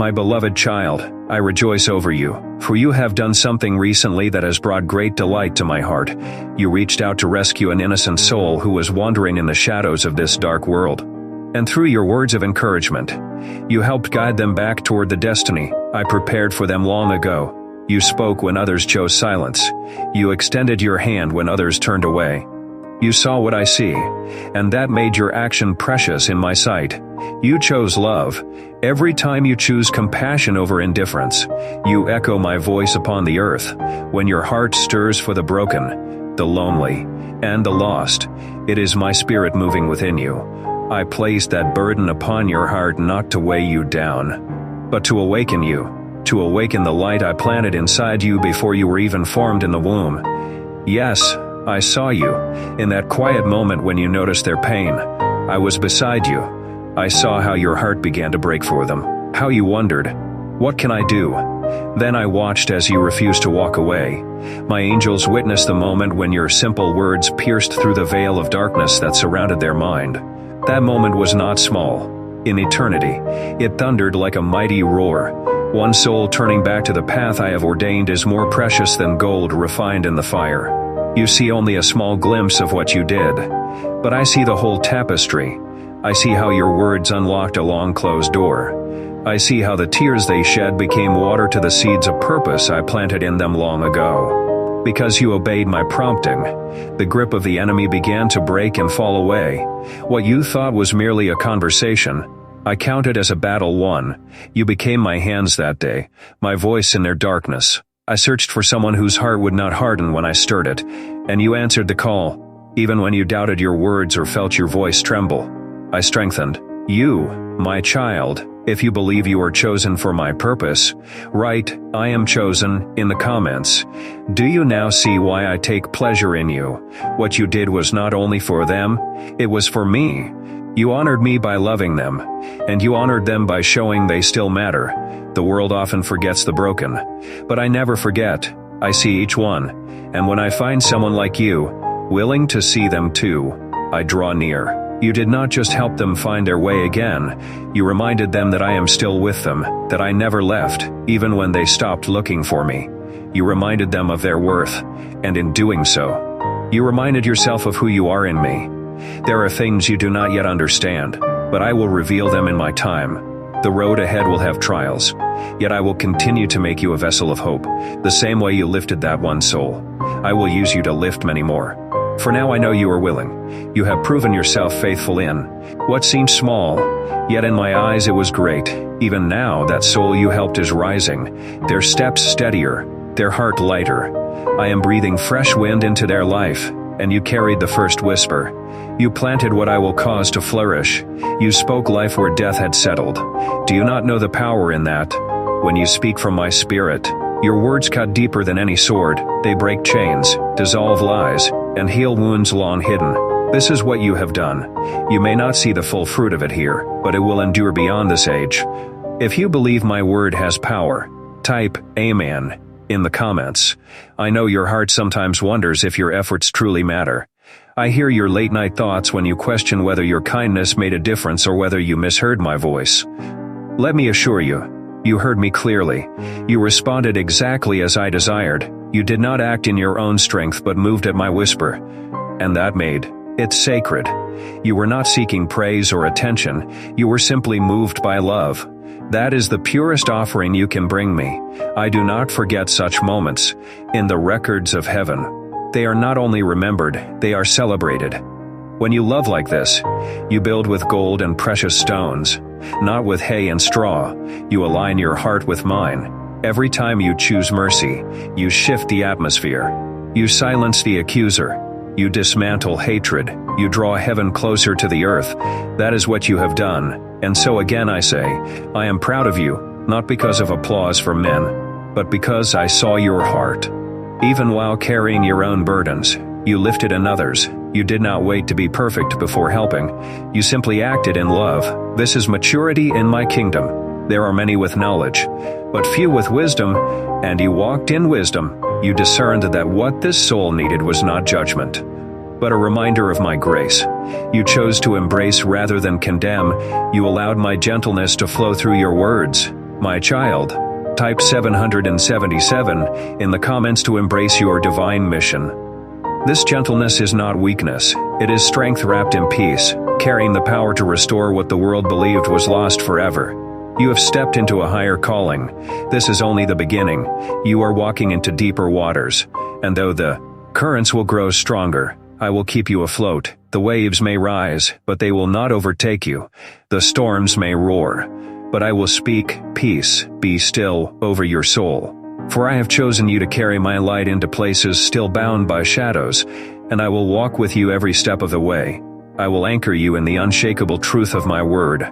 My beloved child, I rejoice over you, for you have done something recently that has brought great delight to my heart. You reached out to rescue an innocent soul who was wandering in the shadows of this dark world. And through your words of encouragement, you helped guide them back toward the destiny I prepared for them long ago. You spoke when others chose silence. You extended your hand when others turned away. You saw what I see, and that made your action precious in my sight. You chose love. Every time you choose compassion over indifference, you echo my voice upon the earth. When your heart stirs for the broken, the lonely, and the lost, it is my spirit moving within you. I placed that burden upon your heart not to weigh you down, but to awaken you, to awaken the light I planted inside you before you were even formed in the womb. Yes, I saw you, in that quiet moment when you noticed their pain. I was beside you. I saw how your heart began to break for them, how you wondered, what can I do? Then I watched as you refused to walk away. My angels witnessed the moment when your simple words pierced through the veil of darkness that surrounded their mind. That moment was not small. In eternity, it thundered like a mighty roar. One soul turning back to the path I have ordained is more precious than gold refined in the fire. You see only a small glimpse of what you did, but I see the whole tapestry. I see how your words unlocked a long-closed door. I see how the tears they shed became water to the seeds of purpose I planted in them long ago. Because you obeyed my prompting, the grip of the enemy began to break and fall away. What you thought was merely a conversation, I counted as a battle won. You became my hands that day, my voice in their darkness. I searched for someone whose heart would not harden when I stirred it, and you answered the call, even when you doubted your words or felt your voice tremble. I strengthened you, my child. If you believe you are chosen for my purpose, write, I am chosen, in the comments. Do you now see why I take pleasure in you? What you did was not only for them, it was for me. You honored me by loving them, and you honored them by showing they still matter. The world often forgets the broken, but I never forget. I see each one, and when I find someone like you, willing to see them too, I draw near. You did not just help them find their way again, you reminded them that I am still with them, that I never left, even when they stopped looking for me. You reminded them of their worth, and in doing so, you reminded yourself of who you are in me. There are things you do not yet understand, but I will reveal them in my time. The road ahead will have trials, yet I will continue to make you a vessel of hope, the same way you lifted that one soul. I will use you to lift many more. For now I know you are willing. You have proven yourself faithful in what seemed small, yet in my eyes it was great. Even now that soul you helped is rising, their steps steadier, their heart lighter. I am breathing fresh wind into their life, and you carried the first whisper. You planted what I will cause to flourish. You spoke life where death had settled. Do you not know the power in that? When you speak from my spirit, your words cut deeper than any sword. They break chains, dissolve lies, and heal wounds long hidden. This is what you have done. You may not see the full fruit of it here, but it will endure beyond this age. If you believe my word has power, type Amen in the comments. I know your heart sometimes wonders if your efforts truly matter. I hear your late-night thoughts when you question whether your kindness made a difference or whether you misheard my voice. Let me assure you, you heard me clearly. You responded exactly as I desired. You did not act in your own strength but moved at my whisper. And that made it sacred. You were not seeking praise or attention. You were simply moved by love. That is the purest offering you can bring me. I do not forget such moments. In the records of heaven, they are not only remembered, they are celebrated. When you love like this, you build with gold and precious stones, not with hay and straw. You align your heart with mine. Every time you choose mercy, you shift the atmosphere. You silence the accuser. You dismantle hatred. You draw heaven closer to the earth. That is what you have done. And so again I say, I am proud of you, not because of applause from men, but because I saw your heart. Even while carrying your own burdens, you lifted another's. You did not wait to be perfect before helping. You simply acted in love. This is maturity in my kingdom. There are many with knowledge, but few with wisdom, and you walked in wisdom. You discerned that what this soul needed was not judgment, but a reminder of my grace. You chose to embrace rather than condemn. You allowed my gentleness to flow through your words. My child, type 777 in the comments to embrace your divine mission. This gentleness is not weakness, it is strength wrapped in peace, carrying the power to restore what the world believed was lost forever. You have stepped into a higher calling. This is only the beginning. You are walking into deeper waters, and though the currents will grow stronger, I will keep you afloat. The waves may rise, but they will not overtake you. The storms may roar, but I will speak peace, be still, over your soul. For I have chosen you to carry my light into places still bound by shadows, and I will walk with you every step of the way. I will anchor you in the unshakable truth of my word.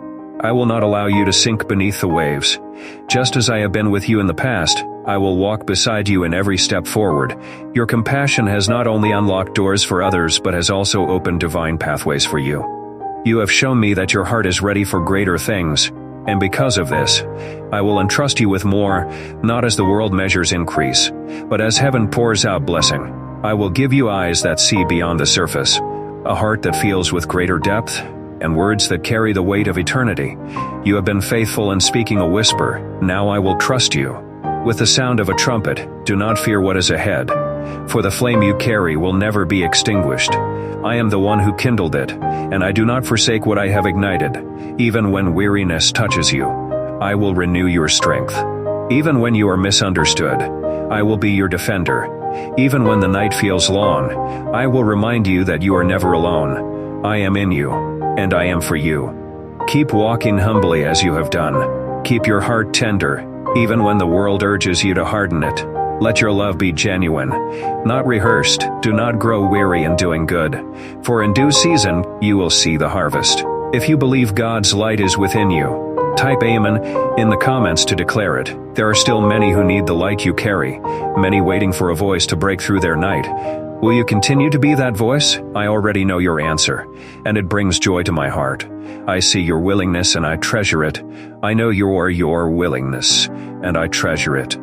I will not allow you to sink beneath the waves. Just as I have been with you in the past, I will walk beside you in every step forward. Your compassion has not only unlocked doors for others but has also opened divine pathways for you. You have shown me that your heart is ready for greater things, and because of this, I will entrust you with more, not as the world measures increase, but as heaven pours out blessing. I will give you eyes that see beyond the surface, a heart that feels with greater depth, and words that carry the weight of eternity. You have been faithful in speaking a whisper, now I will trust you. With the sound of a trumpet, do not fear what is ahead, for the flame you carry will never be extinguished. I am the one who kindled it, and I do not forsake what I have ignited. Even when weariness touches you, I will renew your strength. Even when you are misunderstood, I will be your defender. Even when the night feels long, I will remind you that you are never alone. I am in you, and I am for you. Keep walking humbly as you have done. Keep your heart tender, even when the world urges you to harden it. Let your love be genuine, not rehearsed. Do not grow weary in doing good, for in due season you will see the harvest. If you believe God's light is within you, type Amen in the comments to declare it. There are still many who need the light you carry, many waiting for a voice to break through their night. Will you continue to be that voice? I already know your answer, and it brings joy to my heart. I see your willingness and I treasure it. I know your willingness, and I treasure it.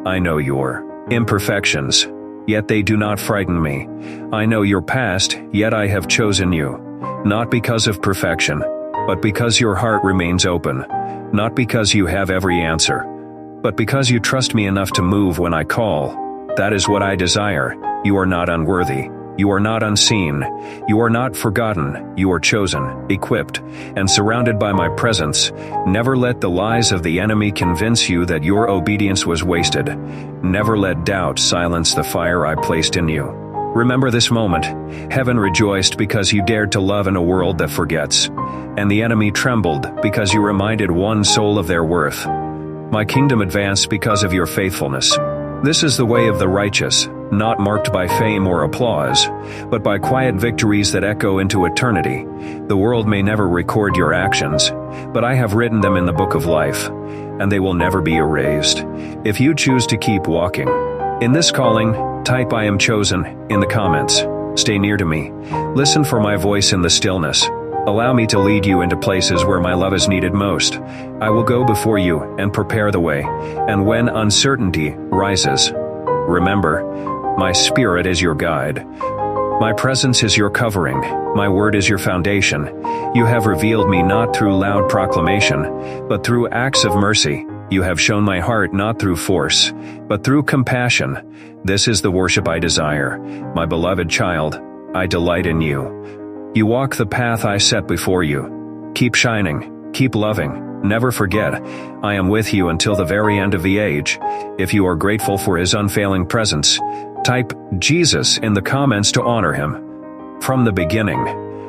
I know your imperfections, yet they do not frighten me. I know your past, yet I have chosen you. Not because of perfection, but because your heart remains open. Not because you have every answer, but because you trust me enough to move when I call. That is what I desire. You are not unworthy. You are not unseen. You are not forgotten. You are chosen, equipped, and surrounded by my presence. Never let the lies of the enemy convince you that your obedience was wasted. Never let doubt silence the fire I placed in you. Remember this moment. Heaven rejoiced because you dared to love in a world that forgets, and the enemy trembled because you reminded one soul of their worth. My kingdom advanced because of your faithfulness. This is the way of the righteous, not marked by fame or applause, but by quiet victories that echo into eternity. The world may never record your actions, but I have written them in the book of life, and they will never be erased. If you choose to keep walking in this calling, type I am chosen in the comments. Stay near to me. Listen for my voice in the stillness. Allow me to lead you into places where my love is needed most. I will go before you and prepare the way, and when uncertainty rises, remember, my spirit is your guide. My presence is your covering. My word is your foundation. You have revealed me not through loud proclamation, but through acts of mercy. You have shown my heart not through force, but through compassion. This is the worship I desire. My beloved child, I delight in you. You walk the path I set before you. Keep shining, keep loving, never forget, I am with you until the very end of the age. If you are grateful for his unfailing presence, type Jesus in the comments to honor him. From the beginning,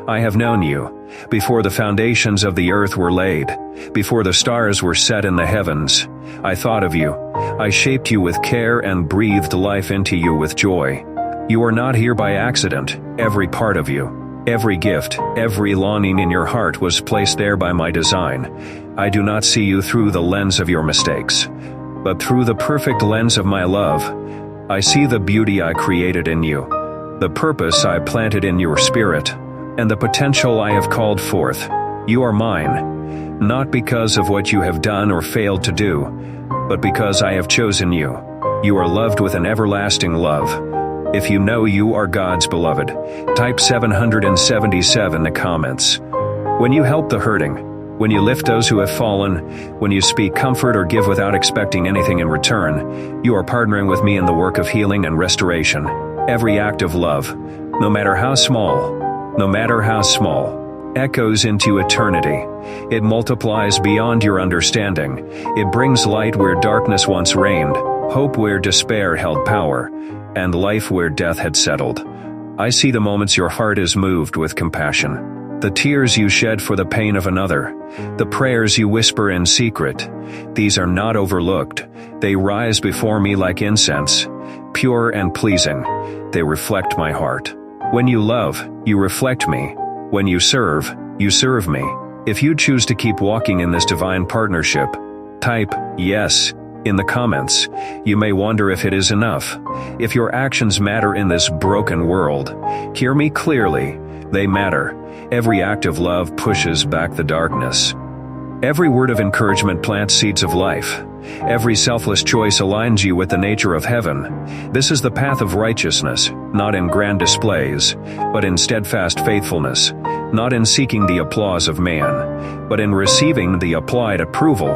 I have known you. Before the foundations of the earth were laid, before the stars were set in the heavens, I thought of you. I shaped you with care and breathed life into you with joy. You are not here by accident. Every part of you, every gift, every longing in your heart was placed there by my design. I do not see you through the lens of your mistakes, but through the perfect lens of my love. I see the beauty I created in you, the purpose I planted in your spirit, and the potential I have called forth. You are mine, not because of what you have done or failed to do, but because I have chosen you. You are loved with an everlasting love. If you know you are God's beloved, type 777 in the comments. When you help the hurting, When you lift those who have fallen, when you speak comfort or give without expecting anything in return, you are partnering with me in the work of healing and restoration. Every act of love, no matter how small, echoes into eternity. It multiplies beyond your understanding. It brings light where darkness once reigned, hope where despair held power, and life where death had settled. I see the moments your heart is moved with compassion, the tears you shed for the pain of another, the prayers you whisper in secret. These are not overlooked. They rise before me like incense, pure and pleasing. They reflect my heart. When you love, you reflect me. When you serve me. If you choose to keep walking in this divine partnership, type yes in the comments. You may wonder if it is enough. If your actions matter in this broken world, hear me clearly. They matter. Every act of love pushes back the darkness. Every word of encouragement plants seeds of life. Every selfless choice aligns you with the nature of heaven. This is the path of righteousness, not in grand displays, but in steadfast faithfulness, not in seeking the applause of man, but in receiving the applied approval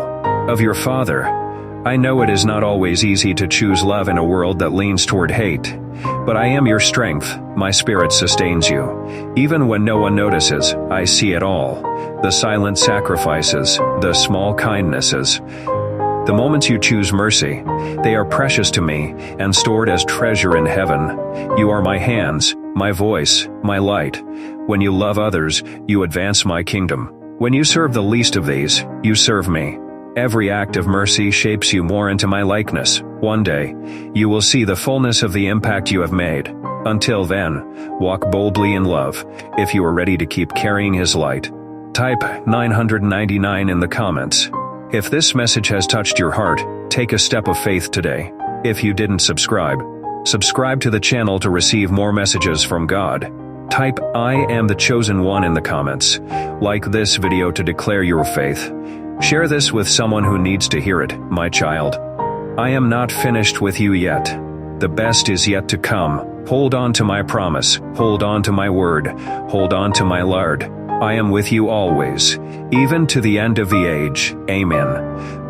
of your Father. I know it is not always easy to choose love in a world that leans toward hate, but I am your strength. My spirit sustains you. Even when no one notices, I see it all. The silent sacrifices, the small kindnesses. The moments you choose mercy, they are precious to me and stored as treasure in heaven. You are my hands, my voice, my light. When you love others, you advance my kingdom. When you serve the least of these, you serve me. Every act of mercy shapes you more into my likeness. One day, you will see the fullness of the impact you have made. Until then, walk boldly in love, if you are ready to keep carrying His light. Type 999 in the comments. If this message has touched your heart, take a step of faith today. If you didn't subscribe to the channel to receive more messages from God. Type I am the chosen one in the comments. Like this video to declare your faith. Share this with someone who needs to hear it, my child. I am not finished with you yet. The best is yet to come. Hold on to my promise. Hold on to my word. Hold on to my Lord. I am with you always, even to the end of the age. Amen.